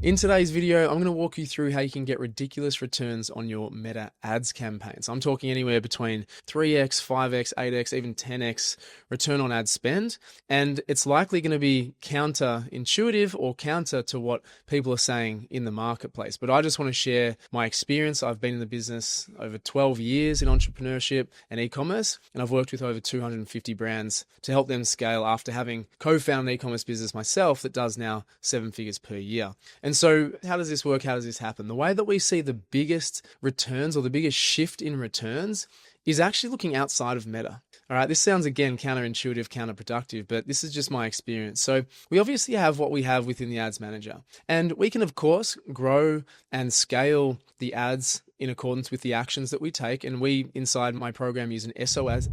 In today's video, I'm going to walk you through how you can get ridiculous returns on your Meta ads campaigns. I'm talking anywhere between 3x, 5x, 8x, even 10x return on ad spend. And it's likely going to be counterintuitive or counter to what people are saying in the marketplace. But I just want to share my experience. I've been in the business over 12 years in entrepreneurship and e-commerce, and I've worked with over 250 brands to help them scale after having co-founded an e-commerce business myself that does now 7 figures per year. And so how does this work? How does this happen? The way that we see the biggest returns or the biggest shift in returns is actually looking outside of Meta. All right, this sounds again counterintuitive, counterproductive, but this is just my experience. So we obviously have what we have within the ads manager, and we can of course grow and scale the ads in accordance with the actions that we take. And we, inside my program, use an SOS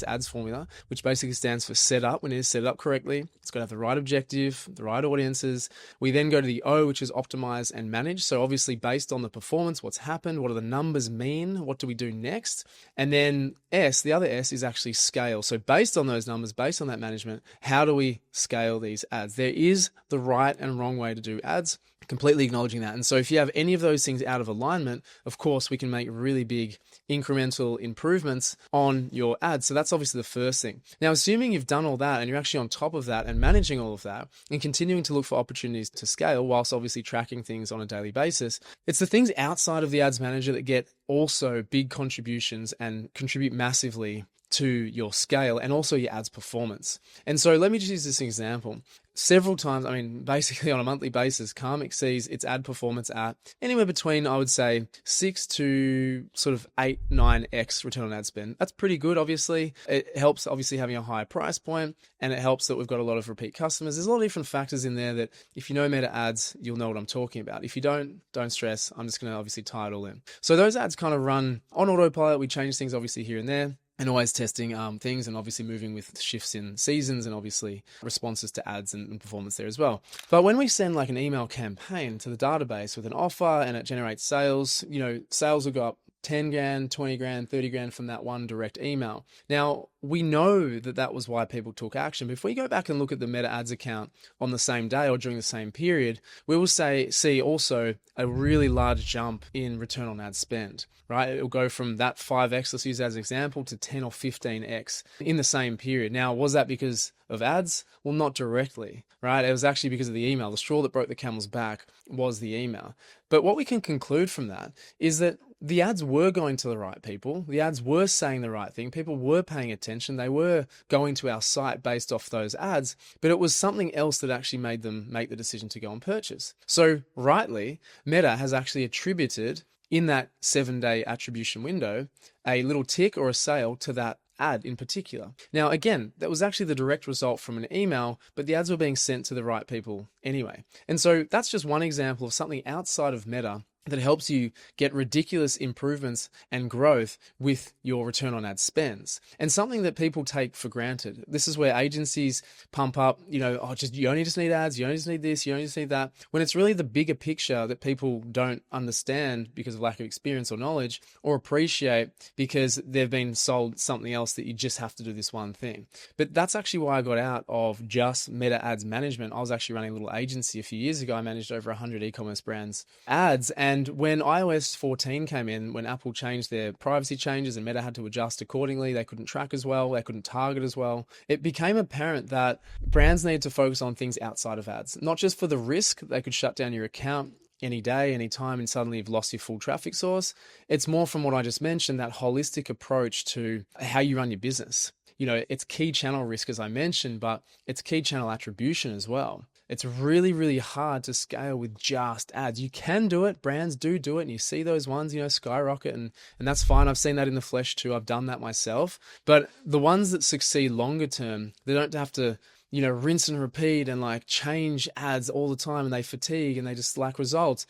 ads formula, which basically stands for set up. We need to set it up correctly. It's got to have the right objective, the right audiences. We then go to the O, which is optimize and manage. So obviously based on the performance, what's happened, what do the numbers mean? What do we do next? And then S, the other S, is actually scale. So based on those numbers, based on that management, how do we scale these ads? There is the right and wrong way to do ads, completely acknowledging that. And so if you have any of those things out of alignment, of course, we can make really big incremental improvements on your ads. So that's obviously the first thing. Now, assuming you've done all that and you're actually on top of that and managing all of that and continuing to look for opportunities to scale whilst obviously tracking things on a daily basis, it's the things outside of the ads manager that get also big contributions and contribute massively to your scale and also your ads performance. And so let me just use this example. Several times, basically on a monthly basis, Karmic sees its ad performance at anywhere between, I would say, 6 to sort of 8, 9x return on ad spend. That's pretty good, obviously. It helps, obviously, having a higher price point, and it helps that we've got a lot of repeat customers. There's a lot of different factors in there that if you know Meta ads, you'll know what I'm talking about. If you don't stress. I'm just going to obviously tie it all in. So those ads kind of run on autopilot. We change things, obviously, here and there, and always testing things and obviously moving with shifts in seasons and obviously responses to ads and performance there as well. But when we send like an email campaign to the database with an offer and it generates sales, sales will go up 10 grand, 20 grand, 30 grand from that one direct email. Now, we know that that was why people took action. But if we go back and look at the Meta ads account on the same day or during the same period, we will see also a really large jump in return on ad spend, right? It'll go from that 5x, let's use that as an example, to 10 or 15x in the same period. Now, was that because of ads? Well, not directly, right? It was actually because of the email. The straw that broke the camel's back was the email. But what we can conclude from that is that the ads were going to the right people. The ads were saying the right thing. People were paying attention. They were going to our site based off those ads, but it was something else that actually made them make the decision to go and purchase. So rightly, Meta has actually attributed in that 7-day attribution window a little tick or a sale to that ad in particular. Now, again, that was actually the direct result from an email, but the ads were being sent to the right people anyway. And so that's just one example of something outside of Meta that helps you get ridiculous improvements and growth with your return on ad spends. And something that people take for granted. This is where agencies pump up, you only just need ads, you only just need this, you only just need that. When it's really the bigger picture that people don't understand because of lack of experience or knowledge, or appreciate because they've been sold something else that you just have to do this one thing. But that's actually why I got out of just Meta ads management. I was actually running a little agency a few years ago. I managed over 100 e-commerce brands ads, and when iOS 14 came in, when Apple changed their privacy changes and Meta had to adjust accordingly, they couldn't track as well, they couldn't target as well. It became apparent that brands needed to focus on things outside of ads, not just for the risk they could shut down your account any day, any time, and suddenly you've lost your full traffic source. It's more from what I just mentioned, that holistic approach to how you run your business. It's key channel risk, as I mentioned, but it's key channel attribution as well. It's really, really hard to scale with just ads. You can do it. Brands do it. And you see those ones, skyrocket, and that's fine. I've seen that in the flesh too. I've done that myself. But the ones that succeed longer term, they don't have to, rinse and repeat and change ads all the time, and they fatigue and they just lack results.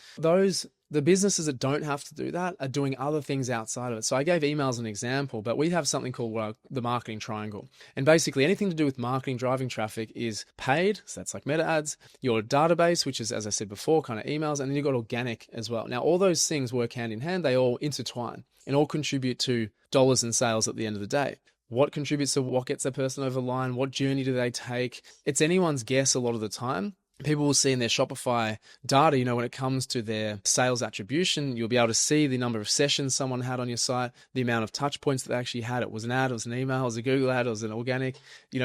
The businesses that don't have to do that are doing other things outside of it. So I gave emails an example, but we have something called the marketing triangle. And basically anything to do with marketing, driving traffic is paid. So that's like Meta ads, your database, which is, as I said before, kind of emails, and then you've got organic as well. Now, all those things work hand in hand. They all intertwine and all contribute to dollars and sales at the end of the day. What contributes to what gets a person over the line? What journey do they take? It's anyone's guess a lot of the time. people will see in their Shopify data, when it comes to their sales attribution, you'll be able to see the number of sessions someone had on your site, the amount of touch points that they actually had. It was an ad, it was an email, it was a Google ad, it was an organic,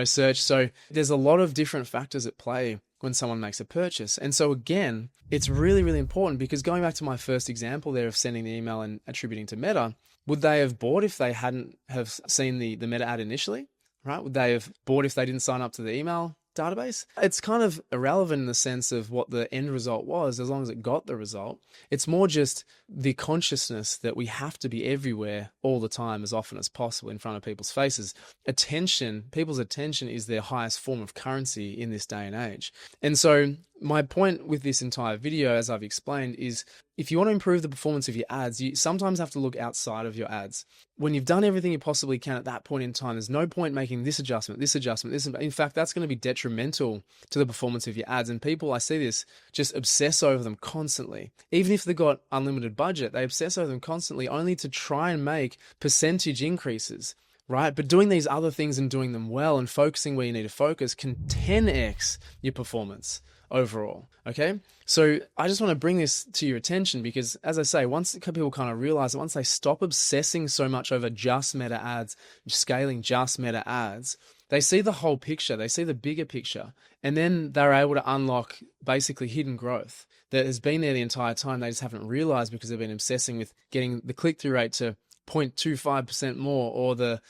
search. So there's a lot of different factors at play when someone makes a purchase. And so again, it's really, really important, because going back to my first example there of sending the email and attributing to Meta, would they have bought if they hadn't have seen the Meta ad initially, right? Would they have bought if they didn't sign up to the email database? It's kind of irrelevant in the sense of what the end result was, as long as it got the result. It's more just the consciousness that we have to be everywhere all the time, as often as possible, in front of people's faces. People's attention is their highest form of currency in this day and age. And so my point with this entire video, as I've explained, is if you want to improve the performance of your ads, you sometimes have to look outside of your ads. When you've done everything you possibly can at that point in time, there's no point making this adjustment. In fact, that's going to be detrimental to the performance of your ads. And people, I see this, just obsess over them constantly. Even if they've got unlimited budget, they obsess over them constantly only to try and make percentage increases, right? But doing these other things and doing them well and focusing where you need to focus can 10x your performance overall. Okay. So I just want to bring this to your attention, because as I say, once people kind of realize that, once they stop obsessing so much over just Meta ads, scaling just Meta ads, they see the whole picture, they see the bigger picture, and then they're able to unlock basically hidden growth that has been there the entire time. They just haven't realized because they've been obsessing with getting the click-through rate to 0.25% more, or the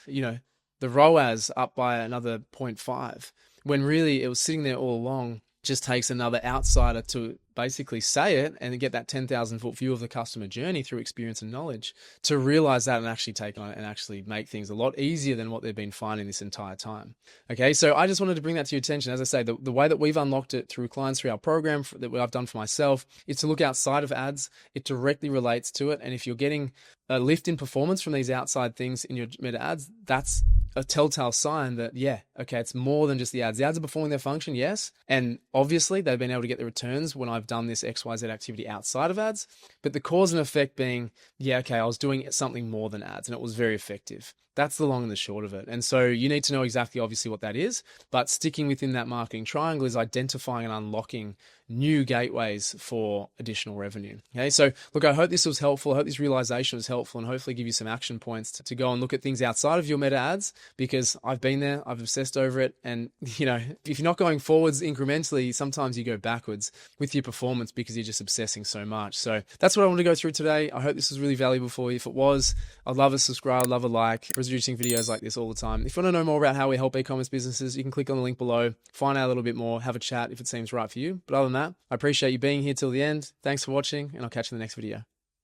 ROAS up by another 0.5, when really it was sitting there all along. Just takes another outsider to basically say it and get that 10,000 foot view of the customer journey through experience and knowledge to realize that and actually take on it and actually make things a lot easier than what they've been finding this entire time. Okay, so I just wanted to bring that to your attention. As I say, the way that we've unlocked it through clients, through our program that I've done for myself, is to look outside of ads. It directly relates to it. And if you're getting a lift in performance from these outside things in your Meta ads, that's a telltale sign that, it's more than just the ads. The ads are performing their function, yes. And obviously they've been able to get the returns when I've done this XYZ activity outside of ads. But the cause and effect being, I was doing something more than ads and it was very effective. That's the long and the short of it. And so you need to know exactly, obviously, what that is. But sticking within that marketing triangle is identifying and unlocking new gateways for additional revenue. Okay, so look, I hope this was helpful. I hope this realization was helpful, and hopefully give you some action points to go and look at things outside of your Meta ads, because I've been there, I've obsessed over it. And, if you're not going forwards incrementally, sometimes you go backwards with your performance because you're just obsessing so much. So that's what I want to go through today. I hope this was really valuable for you. If it was, I'd love a subscribe, love a like. We're producing videos like this all the time. If you want to know more about how we help e-commerce businesses, you can click on the link below, find out a little bit more, have a chat if it seems right for you. But other than that, I appreciate you being here till the end. Thanks for watching, and I'll catch you in the next video.